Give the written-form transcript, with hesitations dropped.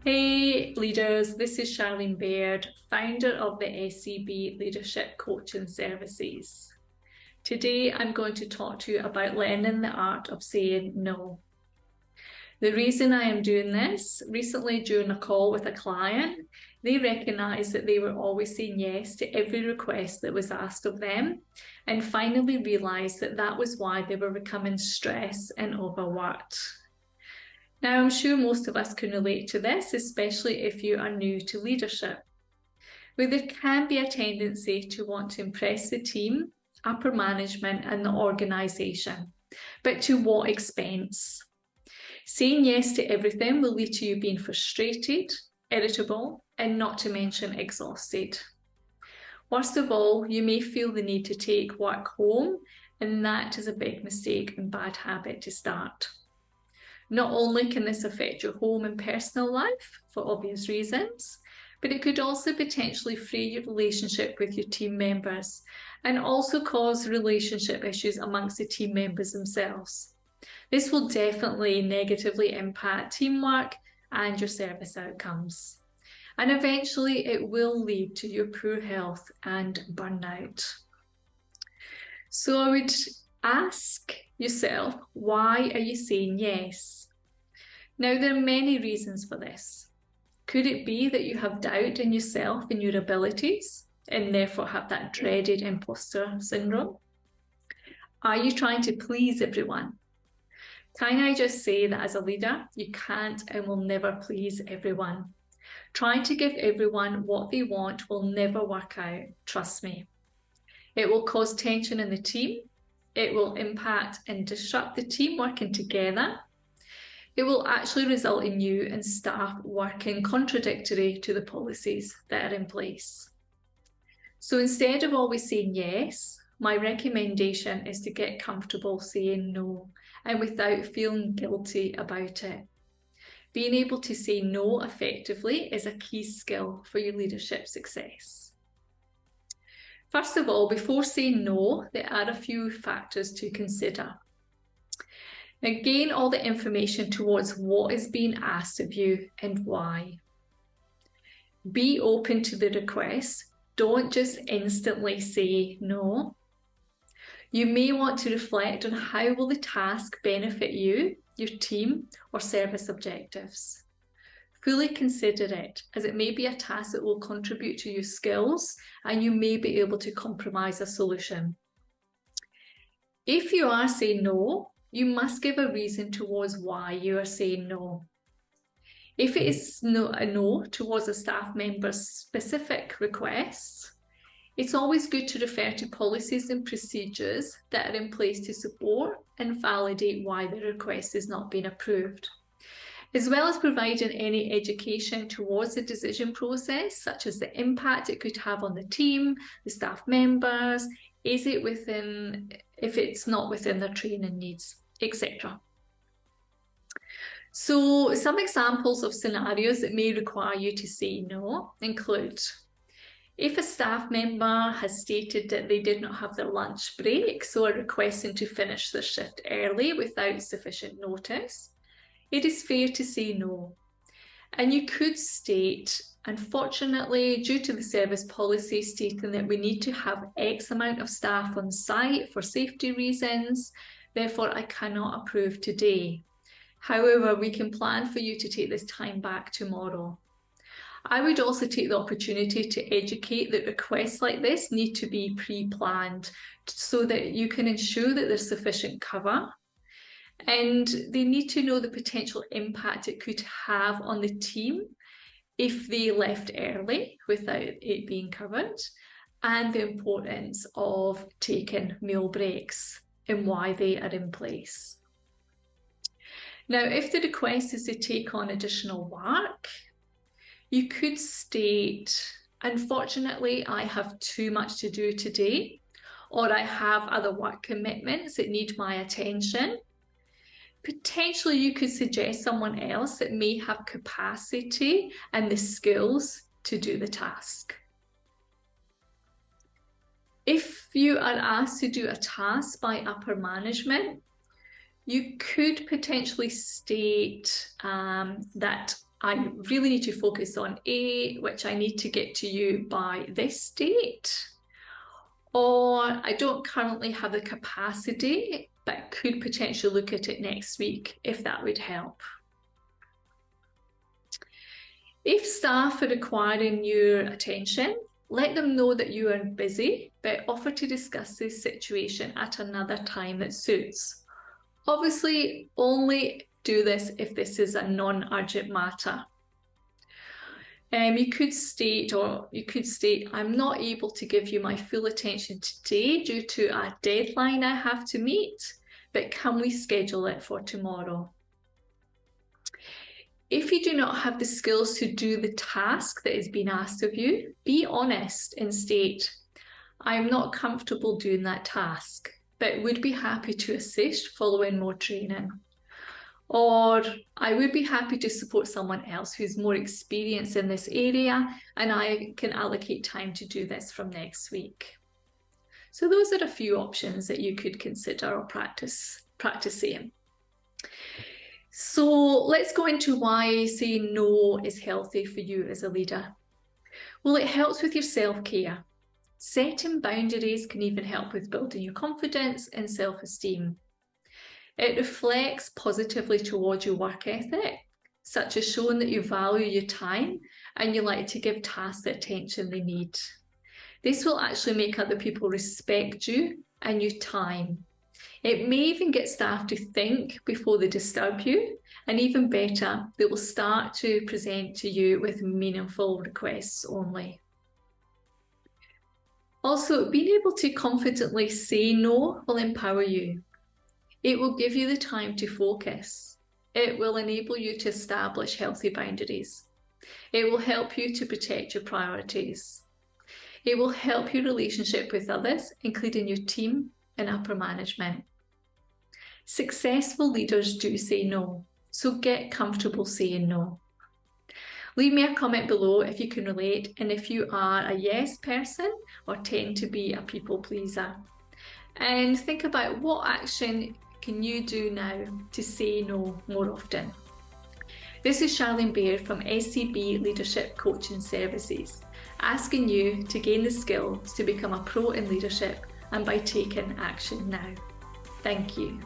Hey leaders, this is Charlene Baird, founder of the SCB Leadership Coaching Services. Today I'm going to talk to you about learning the art of saying no. The reason I am doing this, recently during a call with a client, they recognised that they were always saying yes to every request that was asked of them, and finally realised that that was why they were becoming stressed and overworked. Now, I'm sure most of us can relate to this, especially if you are new to leadership, where there can be a tendency to want to impress the team, upper management, and the organisation. But to what expense? Saying yes to everything will lead to you being frustrated, irritable, and not to mention exhausted. Worst of all, you may feel the need to take work home, and that is a big mistake and bad habit to start. Not only can this affect your home and personal life for obvious reasons, but it could also potentially fray your relationship with your team members and also cause relationship issues amongst the team members themselves. This will definitely negatively impact teamwork and your service outcomes. And eventually it will lead to your poor health and burnout. So I would ask yourself, why are you saying yes? Now, there are many reasons for this. Could it be that you have doubt in yourself and your abilities and therefore have that dreaded imposter syndrome? Are you trying to please everyone? Can I just say that as a leader, you can't and will never please everyone. Trying to give everyone what they want will never work out, trust me. It will cause tension in the team. It will impact and disrupt the team working together. It will actually result in you and staff working contradictory to the policies that are in place. So instead of always saying yes, my recommendation is to get comfortable saying no and without feeling guilty about it. Being able to say no effectively is a key skill for your leadership success. First of all, before saying no, there are a few factors to consider. Now, gain all the information towards what is being asked of you and why. Be open to the request. Don't just instantly say no. You may want to reflect on how will the task benefit you, your team, or service objectives. Fully consider it, as it may be a task that will contribute to your skills and you may be able to compromise a solution. If you are saying no, you must give a reason towards why you are saying no. If it is a no towards a staff member's specific request, it's always good to refer to policies and procedures that are in place to support and validate why the request is not being approved, as well as providing any education towards the decision process, such as the impact it could have on the team, the staff members, if it's not within their training needs, etc. So some examples of scenarios that may require you to say no include: if a staff member has stated that they did not have their lunch break, so are requesting to finish their shift early without sufficient notice, it is fair to say no. And you could state, unfortunately, due to the service policy stating that we need to have X amount of staff on site for safety reasons, therefore I cannot approve today. However, we can plan for you to take this time back tomorrow. I would also take the opportunity to educate that requests like this need to be pre-planned so that you can ensure that there's sufficient cover, and they need to know the potential impact it could have on the team if they left early without it being covered, and the importance of taking meal breaks and why they are in place. Now, if the request is to take on additional work, you could state, unfortunately, I have too much to do today, or I have other work commitments that need my attention. Potentially, you could suggest someone else that may have capacity and the skills to do the task. If you are asked to do a task by upper management, you could potentially state that I really need to focus on A, which I need to get to you by this date. Or I don't currently have the capacity, but could potentially look at it next week if that would help. If staff are requiring your attention, let them know that you are busy, but offer to discuss this situation at another time that suits. Obviously, only do this if this is a non-urgent matter. You could state, I'm not able to give you my full attention today due to a deadline I have to meet, but can we schedule it for tomorrow? If you do not have the skills to do the task that is being asked of you, be honest and state, I am not comfortable doing that task, but would be happy to assist following more training. Or I would be happy to support someone else who's more experienced in this area, and I can allocate time to do this from next week. So those are a few options that you could consider or practice saying. So let's go into why saying no is healthy for you as a leader. Well, it helps with your self-care. Setting boundaries can even help with building your confidence and self-esteem. It reflects positively towards your work ethic, such as showing that you value your time and you like to give tasks the attention they need. This will actually make other people respect you and your time. It may even get staff to think before they disturb you, and even better, they will start to present to you with meaningful requests only. Also, being able to confidently say no will empower you. It will give you the time to focus. It will enable you to establish healthy boundaries. It will help you to protect your priorities. It will help your relationship with others, including your team and upper management. Successful leaders do say no, so get comfortable saying no. Leave me a comment below if you can relate and if you are a yes person or tend to be a people pleaser. And think about what action can you do now to say no more often. This is Charlene Baird from SCB Leadership Coaching Services, asking you to gain the skills to become a pro in leadership and by taking action now. Thank you.